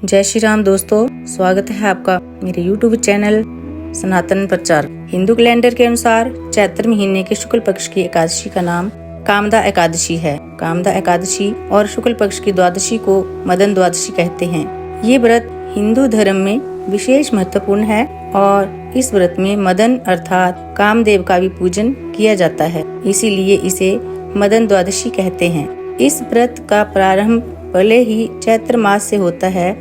जय श्री राम दोस्तों, स्वागत है आपका मेरे YouTube चैनल सनातन प्रचार। हिंदू कैलेंडर के अनुसार चैत्र महीने के शुक्ल पक्ष की एकादशी का नाम कामदा एकादशी है। कामदा एकादशी और शुक्ल पक्ष की द्वादशी को मदन द्वादशी कहते हैं। ये व्रत हिंदू धर्म में विशेष महत्वपूर्ण है और इस व्रत में मदन अर्थात कामदेव का भी पूजन किया जाता है, इसीलिए इसे मदन द्वादशी कहते हैं। इस व्रत का प्रारंभ भले ही चैत्र मास से होता है,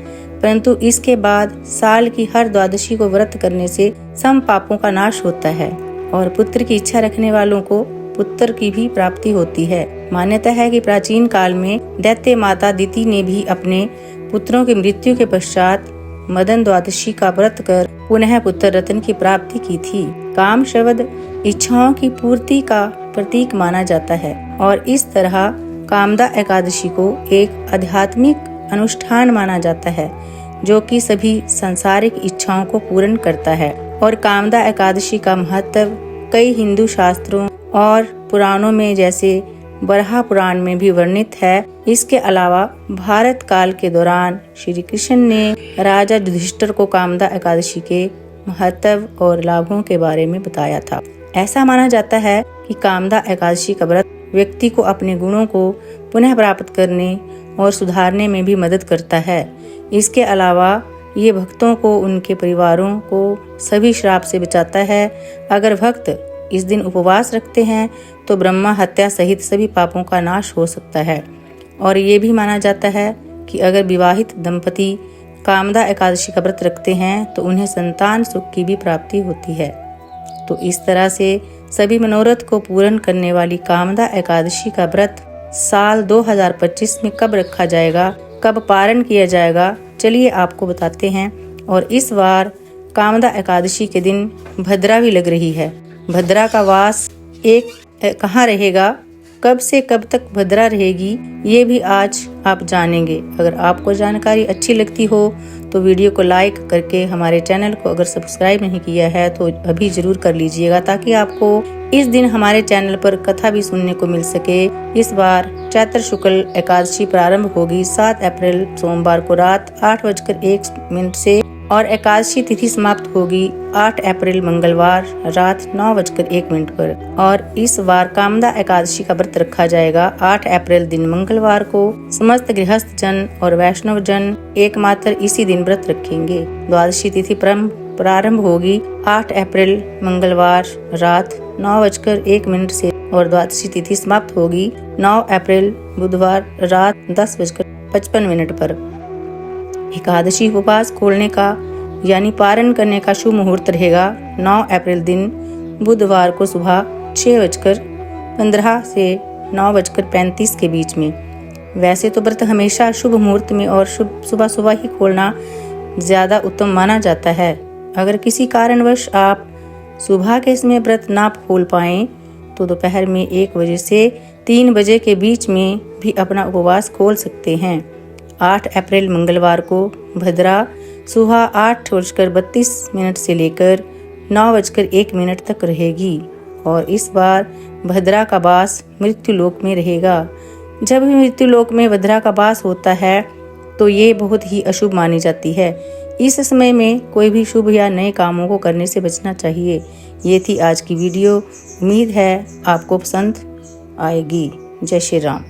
परंतु इसके बाद साल की हर द्वादशी को व्रत करने से सम पापों का नाश होता है और पुत्र की इच्छा रखने वालों को पुत्र की भी प्राप्ति होती है। मान्यता है कि प्राचीन काल में दैत्य माता दिति ने भी अपने पुत्रों की मृत्यु के पश्चात मदन द्वादशी का व्रत कर पुनः पुत्र रत्न की प्राप्ति की थी। काम शब्द इच्छाओं की पूर्ति का प्रतीक माना जाता है और इस तरह कामदा एकादशी को एक आध्यात्मिक अनुष्ठान माना जाता है जो कि सभी सांसारिक इच्छाओं को पूर्ण करता है। और कामदा एकादशी का महत्व कई हिंदू शास्त्रों और पुराणों में जैसे बराह पुराण में भी वर्णित है। इसके अलावा भारत काल के दौरान श्री कृष्ण ने राजा युधिष्ठिर को कामदा एकादशी के महत्व और लाभों के बारे में बताया था। ऐसा माना जाता है कि कामदा एकादशी का व्रत व्यक्ति को अपने गुणों को पुनः प्राप्त करने और सुधारने में भी मदद करता है। इसके अलावा ये भक्तों को उनके परिवारों को सभी श्राप से बचाता है। अगर भक्त इस दिन उपवास रखते हैं तो ब्रह्मा हत्या सहित सभी पापों का नाश हो सकता है। और ये भी माना जाता है कि अगर विवाहित दंपति कामदा एकादशी का व्रत रखते हैं तो उन्हें संतान सुख की भी प्राप्ति होती है। तो इस तरह से सभी मनोरथ को पूर्ण करने वाली कामदा एकादशी का व्रत साल 2025 में कब रखा जाएगा, कब पारण किया जाएगा, चलिए आपको बताते हैं। और इस बार कामदा एकादशी के दिन भद्रा भी लग रही है। भद्रा का वास कहाँ रहेगा, कब से कब तक भद्रा रहेगी, ये भी आज आप जानेंगे। अगर आपको जानकारी अच्छी लगती हो तो वीडियो को लाइक करके हमारे चैनल को अगर सब्सक्राइब नहीं किया है तो अभी जरूर कर लीजिएगा, ताकि आपको इस दिन हमारे चैनल पर कथा भी सुनने को मिल सके। इस बार चैत्र शुक्ल एकादशी प्रारंभ होगी 7 अप्रैल सोमवार को रात 8:01 से और एकादशी तिथि समाप्त होगी 8 अप्रैल मंगलवार रात 9:01 पर। और इस बार कामदा एकादशी का व्रत रखा जाएगा 8 अप्रैल दिन मंगलवार को। समस्त गृहस्थ जन और वैष्णव जन एकमात्र इसी दिन व्रत रखेंगे। द्वादशी तिथि प्रारंभ होगी 8 अप्रैल मंगलवार रात 9:01 से और द्वादशी तिथि समाप्त होगी 9 अप्रैल बुधवार रात 10:55 पर। एकादशी उपवास खोलने का यानी पारण करने का शुभ मुहूर्त रहेगा 9 अप्रैल दिन बुधवार को सुबह 6:15 से 9:35 के बीच में। वैसे तो व्रत हमेशा शुभ मुहूर्त में और सुबह ही खोलना ज्यादा उत्तम माना जाता है। अगर किसी कारणवश आप सुबह के समय व्रत ना खोल पाएं तो दोपहर में 1 बजे से 3 बजे के बीच में भी अपना उपवास खोल सकते हैं। 8 अप्रैल मंगलवार को भद्रा सुबह 8:32 से लेकर 9:01 तक रहेगी और इस बार भद्रा का वास मृत्यु लोक में रहेगा। जब भी मृत्यु लोक में भद्रा का वास होता है तो ये बहुत ही अशुभ मानी जाती है। इस समय में कोई भी शुभ या नए कामों को करने से बचना चाहिए। ये थी आज की वीडियो। उम्मीद है आपको पसंद आएगी। जय श्री राम।